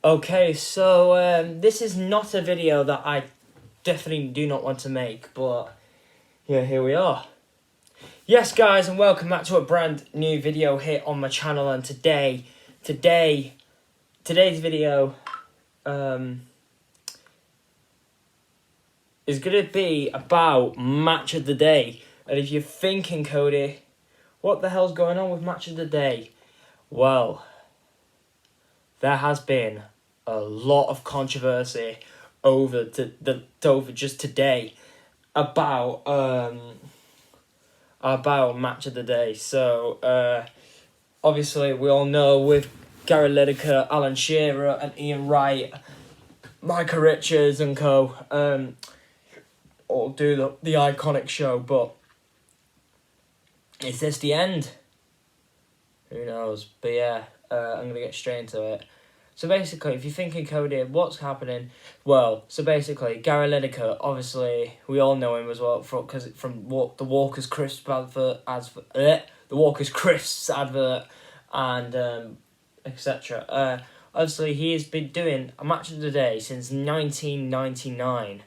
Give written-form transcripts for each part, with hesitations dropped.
Okay, so this is not a video that I definitely do not want to make, but yeah, here we are. Yes, guys, and welcome back to a brand new video here on my channel. And today's video is gonna be about match of the day. And if you're thinking, Cody, what the hell's going on with match of the day? Well, there has been a lot of controversy over just today about match of the day. So obviously we all know with Gary Lineker, Alan Shearer and Ian Wright, Micah Richards and co all do the iconic show, but is this the end? Who knows? But yeah, I'm gonna get straight into it. So basically, if you're thinking, Cody, what's happening? Well, so basically, Gary Lineker, obviously, we all know him as well from the Walker's Crisps advert, the Walker's Crisps advert, and etc. Obviously, he has been doing a match of the day since 1999.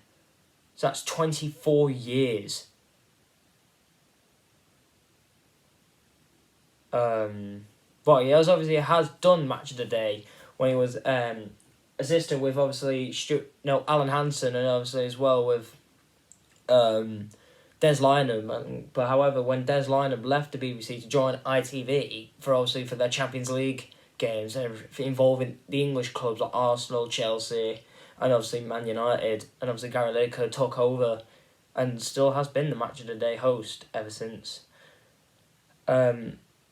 So that's 24 years. But he has done match of the day when he was assistant with obviously Alan Hansen, and obviously as well with Des Lynam. But however, when Des Lynam left the BBC to join ITV for their Champions League games involving the English clubs like Arsenal, Chelsea, and obviously Man United, and obviously Gary Lineker took over and still has been the match of the day host ever since.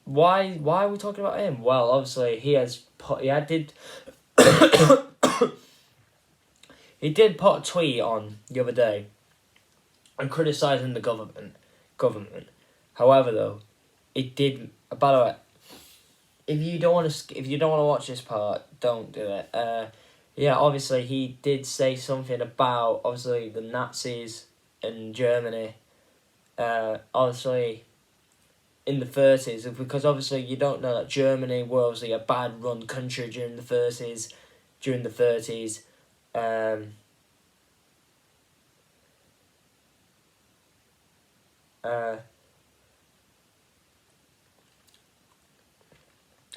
Why are we talking about him? Well, obviously he did put a tweet on the other day and criticising the government. However, though, it did. By the way, if you don't want to watch this part, don't do it. Yeah, obviously he did say something about obviously the Nazis in Germany. Obviously, in the 30s, because obviously you don't know that Germany were obviously a bad run country during the 30s.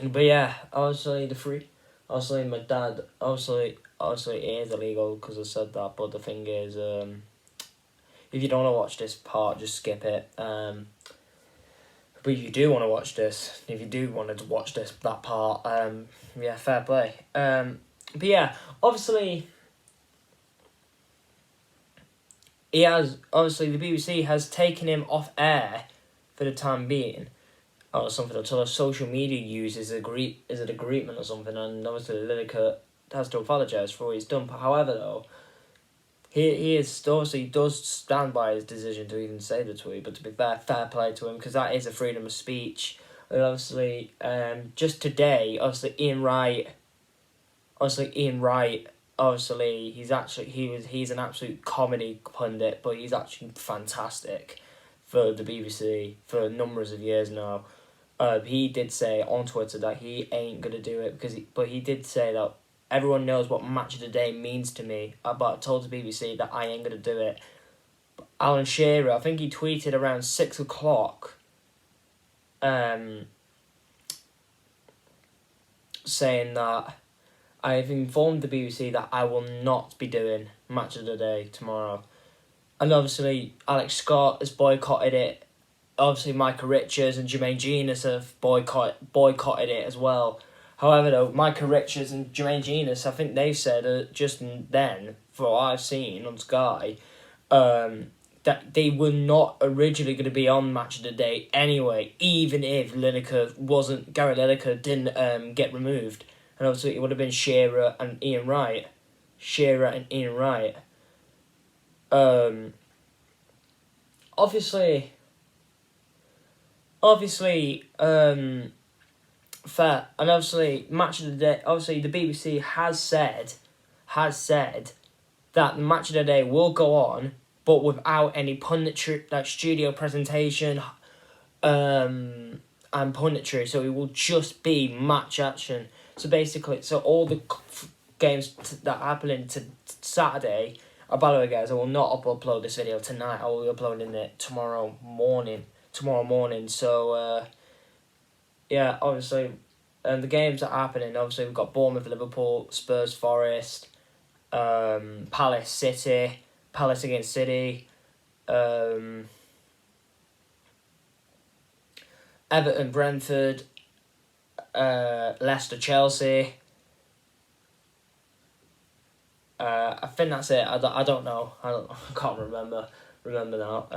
But yeah, obviously my dad, obviously it is illegal because I said that, but the thing is, if you don't want to watch this part, just skip it. But if you do want to watch this, that part, yeah, fair play. But yeah, obviously the BBC has taken him off air for the time being, or something, until a social media uses an agreement or something, and obviously Lineker has to apologise for what he's done. But however, though, He does stand by his decision to even say the tweet, but to be fair play to him, because that is a freedom of speech. And obviously, just today, Ian Wright, he's an absolute comedy pundit, but he's actually fantastic for the BBC for numbers of years now. He did say on Twitter that he ain't gonna do it but he did say that everyone knows what match of the day means to me, but I told the BBC that I ain't going to do it. But Alan Shearer, I think he tweeted around 6 o'clock, saying that I have informed the BBC that I will not be doing match of the day tomorrow. And obviously Alex Scott has boycotted it. Obviously Micah Richards and Jermaine Genius have boycotted it as well. However, though, Micah Richards and Jermaine Genius, I think they've said just then, for what I've seen on Sky, that they were not originally going to be on Match of the Day anyway, even if Gary Lineker didn't get removed. And obviously it would have been Shearer and Ian Wright. Obviously, fair, and obviously match of the day. Obviously, the BBC has said that the match of the day will go on, but without any punditry, like studio presentation, and punditry. So it will just be match action. So basically, games that are happening to Saturday. By the way, guys, I will not upload this video tonight. I will be uploading it tomorrow morning. So, yeah, obviously, the games that are happening, obviously, we've got Bournemouth, Liverpool, Spurs, Forest, Palace, City, Palace against City, Everton, Brentford, Leicester, Chelsea. I think that's it. I don't know. I can't remember now.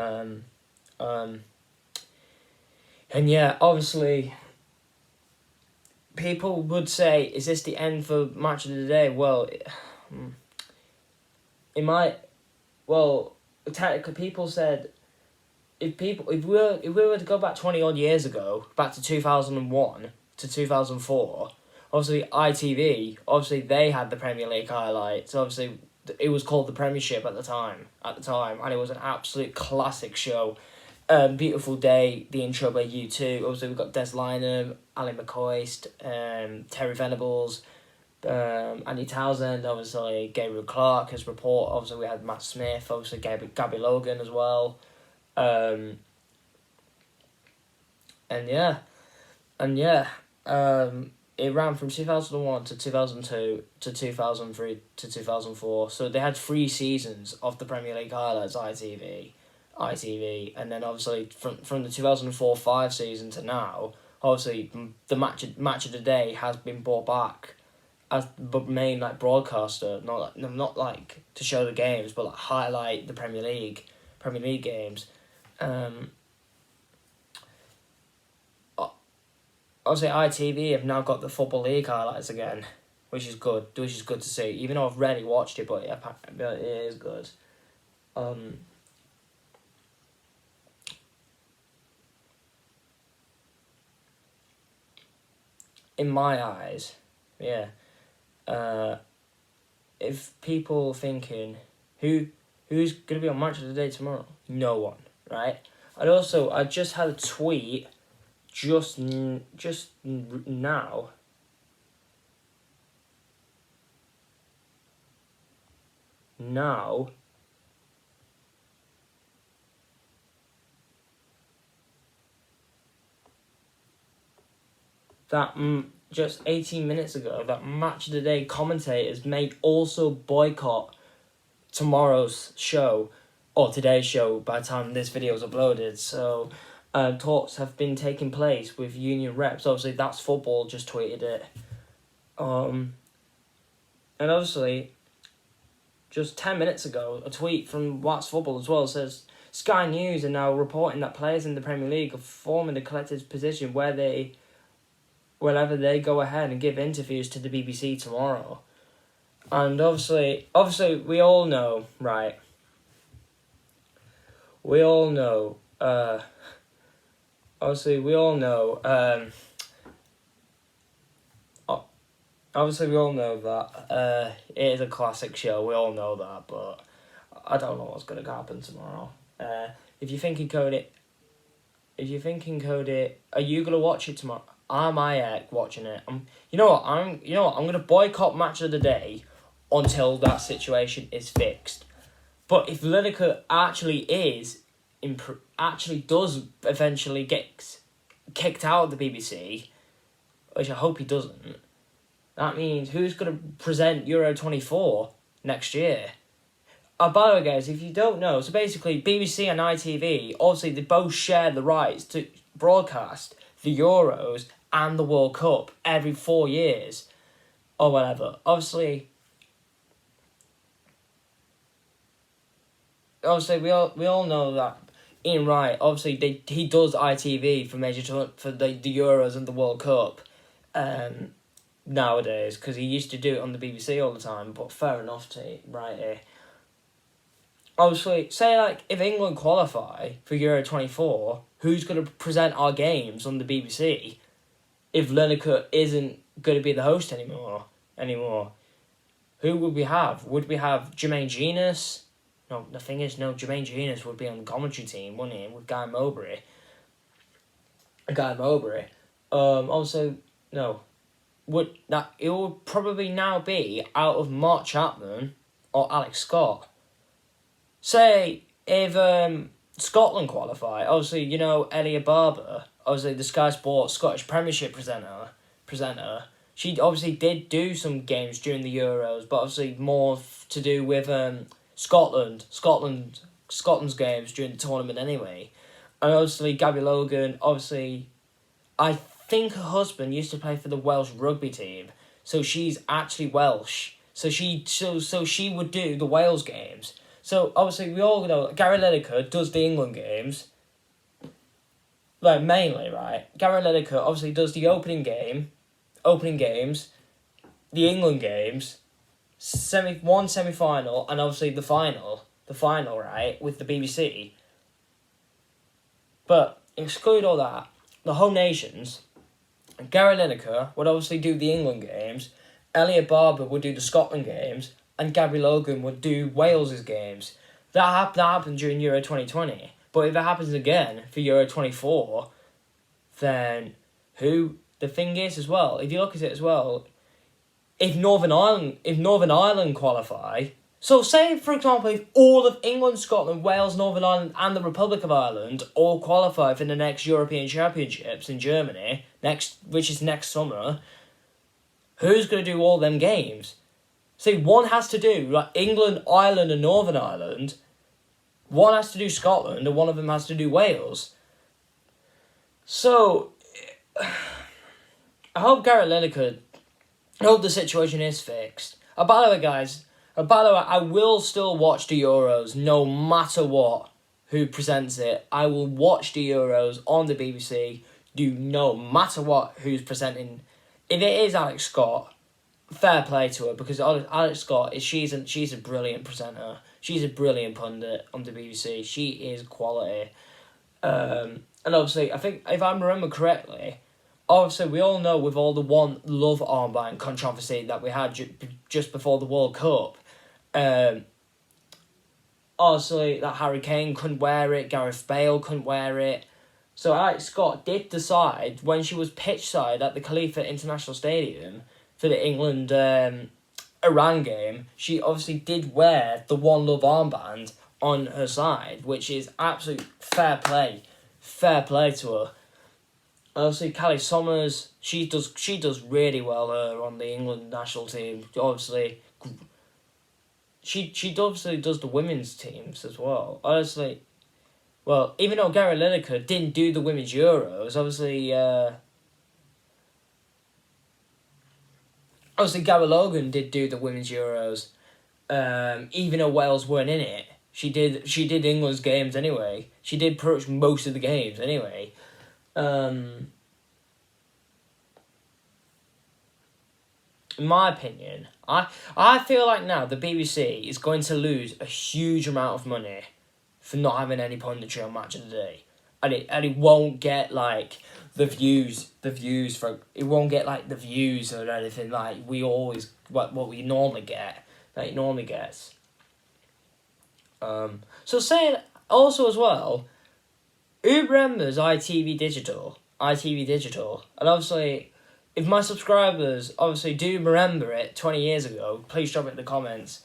And yeah, obviously, people would say, "Is this the end for match of the day?" Well, it might. Well, technically, people said if we were to go back 20 odd years ago, back to 2001 to 2004. Obviously, ITV, obviously they had the Premier League highlights. Obviously, it was called the Premiership at the time, and it was an absolute classic show. Beautiful Day, the intro by U2. Obviously, we've got Des Lynam, Ali McCoist, Terry Venables, Andy Townsend, obviously Gabriel Clark as report. Obviously, we had Matt Smith, obviously Gabby Logan as well. And yeah. It ran from 2001 to 2002 to 2003 to 2004. So they had 3 seasons of the Premier League highlights, ITV, and then obviously from the 2004-05 season to now, obviously the match of the day has been brought back as the main broadcaster, not to show the games, but highlight the Premier League games. Obviously, ITV have now got the Football League highlights again, which is good to see. Even though I've rarely watched it, but it is good. In my eyes, yeah. If people thinking who's gonna be on Match of the Day tomorrow, no one, right? And also, I just had a tweet. Just now. That just 18 minutes ago, that Match of the Day commentators may also boycott tomorrow's show, or today's show by the time this video is uploaded. So, talks have been taking place with union reps. Obviously, That's Football just tweeted it. And obviously, just 10 minutes ago, a tweet from That's Football as well says, Sky News are now reporting that players in the Premier League are forming a collective position wherever they go ahead and give interviews to the BBC tomorrow. And obviously, we all know, right? Obviously, we all know that it is a classic show. We all know that, but I don't know what's going to happen tomorrow. If you're thinking, Cody, are you going to watch it tomorrow? Am I watching it? You know what? I'm going to boycott Match of the Day until that situation is fixed. But if Lineker actually does eventually get kicked out of the BBC, which I hope he doesn't, that means who's going to present Euro 24 next year? By the way, guys, if you don't know, so basically BBC and ITV, obviously they both share the rights to broadcast the Euros and the World Cup every 4 years, or whatever. Obviously, we all know that Ian Wright, obviously he does ITV for the Euros and the World Cup nowadays, because he used to do it on the BBC all the time, but fair enough to Wright here. Obviously, say if England qualify for Euro 24, who's going to present our games on the BBC if Lineker isn't going to be the host anymore? Who would we have? Would we have Jermaine Genius? No, the thing is, Jermaine Genius would be on the commentary team, wouldn't he, with Guy Mowbray. Also, no. it would probably now be out of Mark Chapman or Alex Scott. Say if Scotland qualify, obviously Elliot Barber, obviously the Sky Sports Scottish Premiership presenter. She obviously did do some games during the Euros, but obviously more to do with Scotland's games during the tournament anyway. And obviously Gabby Logan, obviously, I think her husband used to play for the Welsh rugby team, so she's actually Welsh. So she would do the Wales games. So obviously we all know Gary Lineker does the England games. Like mainly, right? Gary Lineker obviously does the opening games, the England games, semi-final, and obviously the final, right, with the BBC. But exclude all that, the home nations, Gary Lineker would obviously do the England games, Elliot Barber would do the Scotland games, and Gabby Logan would do Wales' games. That happened during Euro 2020. But if it happens again for Euro 24, then the thing is as well, if you look at it as well, if Northern Ireland qualify, so say for example if all of England, Scotland, Wales, Northern Ireland and the Republic of Ireland all qualify for the next European Championships in Germany, which is next summer, who's going to do all them games? See, one has to do like England, Ireland and Northern Ireland, one has to do Scotland and one of them has to do Wales. So, I hope Gary Lineker, I hope the situation is fixed. By the way, guys, I will still watch the Euros no matter what, who presents it. I will watch the Euros on the BBC, no matter what who's presenting. If it is Alex Scott, fair play to her, because Alex Scott she's a brilliant presenter. She's a brilliant pundit on the BBC. She is quality. And obviously, I think if I remember correctly, obviously we all know with all the One Love armband controversy that we had just before the World Cup, obviously that Harry Kane couldn't wear it, Gareth Bale couldn't wear it. So Alex Scott did decide when she was pitch side at the Khalifa International Stadium for the England Iran game, she obviously did wear the One Love armband on her side, which is absolute fair play to her. Obviously, Callie Summers, she does really well on the England national team. Obviously, she obviously does the women's teams as well. Honestly, well, even though Gary Lineker didn't do the women's Euros, obviously Gary Logan did do the women's Euros. Even though Wales weren't in it, she did England's games anyway. She did pretty much most of the games anyway. In my opinion, I feel like now the BBC is going to lose a huge amount of money for not having any punditry on Match of the Day, and it won't get like the views for it won't get like the views or anything like we always what we normally get that it normally gets. So saying also as well, who remembers ITV Digital, and obviously, if my subscribers obviously do remember it 20 years ago, please drop it in the comments.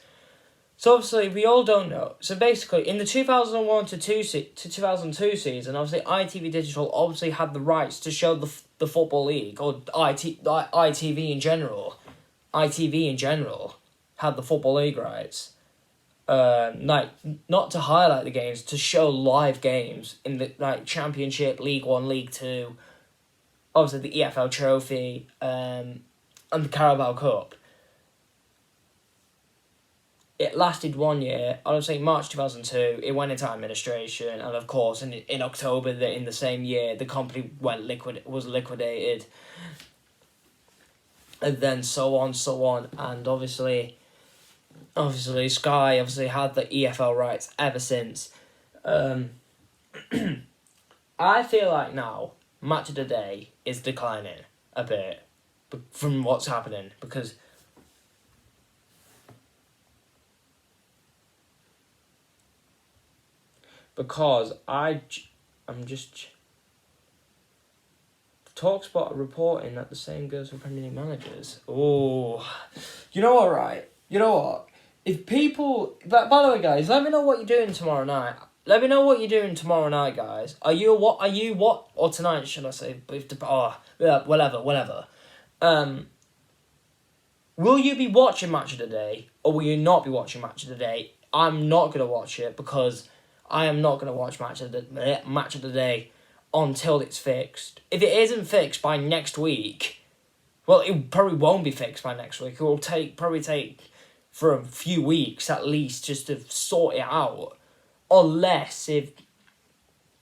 So obviously, we all don't know. So basically, in the 2001 to 2002 season, obviously ITV Digital obviously had the rights to show the Football League, or ITV in general. ITV in general had the Football League rights. Not to highlight the games, to show live games in the Championship, League 1, League 2, obviously the EFL Trophy, and the Carabao Cup. It lasted 1 year. Obviously, March 2002, it went into administration, and of course, in October in the same year, the company was liquidated, and then so on, and obviously Sky obviously had the EFL rights ever since. I feel like now Match of the Day is declining a bit from what's happening because I'm just TalkSport are reporting that the same goes for Premier League managers. Oh, you know what, right? You know what? If people... But by the way, guys, let me know what you're doing tomorrow night. Let me know what you're doing tomorrow night, guys. Or tonight, should I say? Whatever. Will you be watching Match of the Day, or will you not be watching Match of the Day? I'm not going to watch it, because I am not going to watch Match of the Day until it's fixed. If it isn't fixed by next week, well, it probably won't be fixed by next week. It will probably take for a few weeks at least just to sort it out. Unless if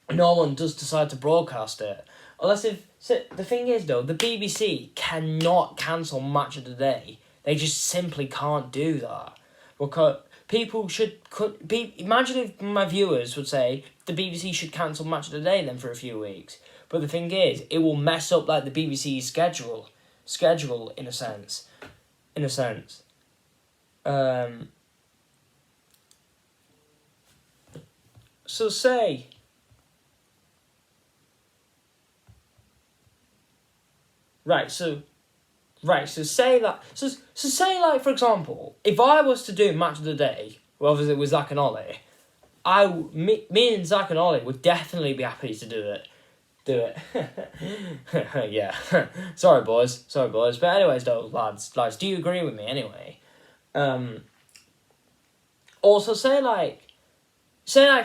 no one does decide to broadcast it. The thing is though, the BBC cannot cancel Match of the Day. They just simply can't do that. Because imagine if my viewers would say the BBC should cancel Match of the Day then for a few weeks. But the thing is, it will mess up like the BBC's schedule in a sense. So say say that. So say, like, for example, if I was to do Match of the Day, well, obviously it was Zach and Ollie, me and Zach and Ollie would definitely be happy to do it. Yeah. Sorry, boys. But anyways, though, lads, do you agree with me anyway? Also, say,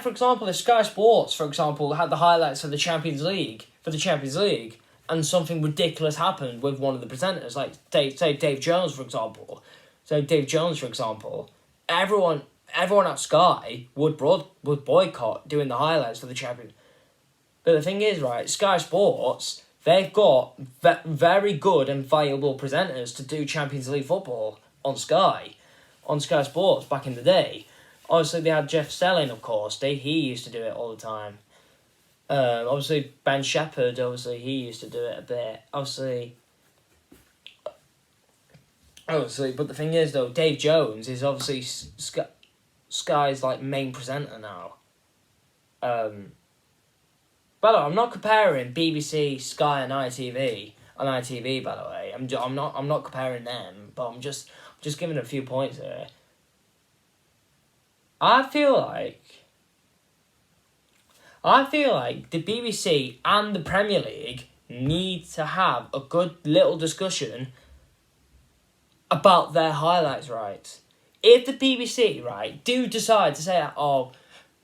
for example, if Sky Sports, for example, had the highlights of the Champions League, and something ridiculous happened with one of the presenters, like, say Dave Jones, for example. Everyone at Sky would boycott doing the highlights for the Champions. But the thing is, right, Sky Sports, they've got very good and valuable presenters to do Champions League football on Sky Sports back in the day. Obviously, they had Jeff Stelling, of course. He used to do it all the time. Obviously, Ben Shepherd, he used to do it a bit. Obviously, but the thing is, though, Dave Jones is obviously Sky's, main presenter now. By the way, I'm not comparing BBC, Sky, and ITV, by the way. I'm not comparing them, but I'm just giving a few points here. I feel like the BBC and the Premier League need to have a good little discussion about their highlights rights. If the BBC, right, do decide to say,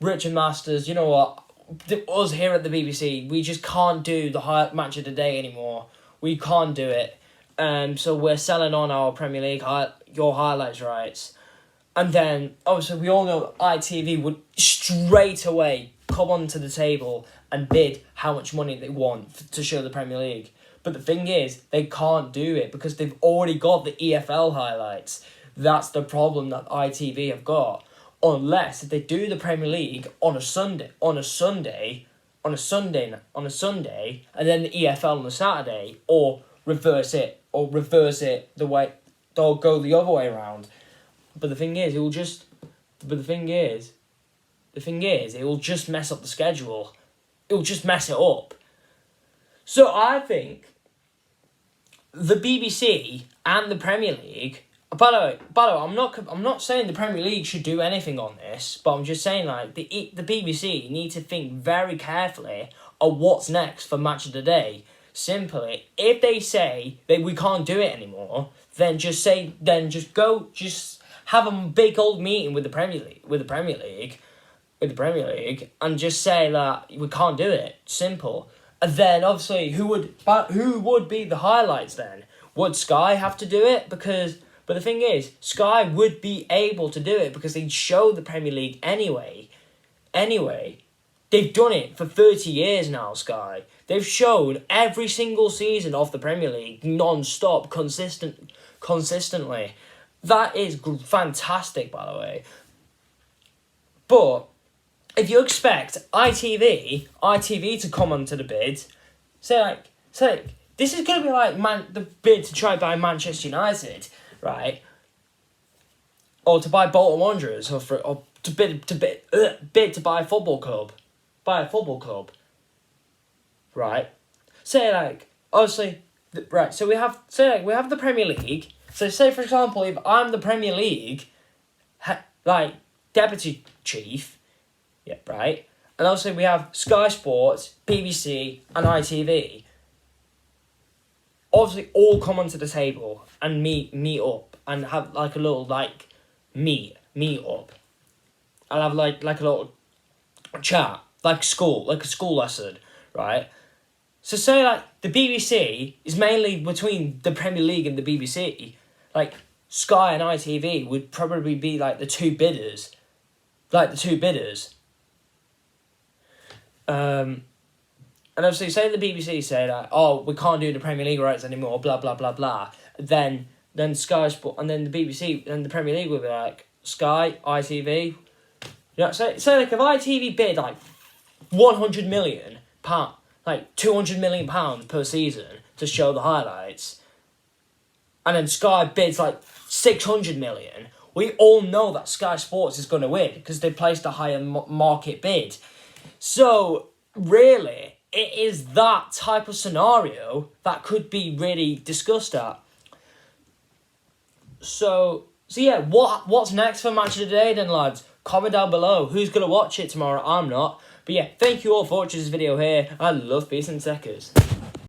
Richard Masters, you know what, us here at the BBC, we just can't do the Match of the Day anymore. We can't do it. So we're selling on our Premier League, your highlights rights. And then, obviously, we all know ITV would straight away come onto the table and bid how much money they want to show the Premier League. But the thing is, they can't do it because they've already got the EFL highlights. That's the problem that ITV have got. Unless if they do the Premier League on a Sunday, and then the EFL on the Saturday, or reverse it the way they'll go the other way around. But the thing is, it will just mess up the schedule. It will just mess it up. So I think the BBC and the Premier League. By the way, I'm not saying the Premier League should do anything on this, but I'm just saying the BBC need to think very carefully of what's next for Match of the Day. Simply, if they say that we can't do it anymore, then just have a big old meeting with the Premier League, and just say that we can't do it. Simple. And then obviously, who would be the highlights then? Would Sky have to do it? But the thing is, Sky would be able to do it because they'd show the Premier League anyway. They've done it for 30 years now, Sky. They've shown every single season of the Premier League non-stop, consistently. That is fantastic, by the way. But if you expect ITV to come onto the bid, say this is going to be like the bid to try buy Manchester United, right? Or to buy Bolton Wanderers, or to bid to buy a football club, right? Say obviously, right, so we have the Premier League. So say, for example, if I'm the Premier League, deputy chief, yeah, right? And obviously we have Sky Sports, BBC and ITV. Obviously all come onto the table and meet up and have like a little meet up. I'll have like a little chat, like a school lesson, right? So say like the BBC is mainly between the Premier League and the BBC, like Sky and ITV would probably be like the two bidders. And obviously say the BBC say like, oh, we can't do the Premier League rights anymore, blah blah blah blah. Then Sky Sport and then the BBC and the Premier League will be like Sky, ITV. You know, so like if ITV bid like £100 million, like £200 million per season to show the highlights, and then Sky bids like 600 million, we all know that Sky Sports is going to win because they placed a higher market bid. So really, it is that type of scenario that could be really discussed at. So yeah, what's next for Match of the Day then, lads? Comment down below. Who's going to watch it tomorrow? I'm not. But yeah, thank you all for watching this video here. I love Peace and Seckers.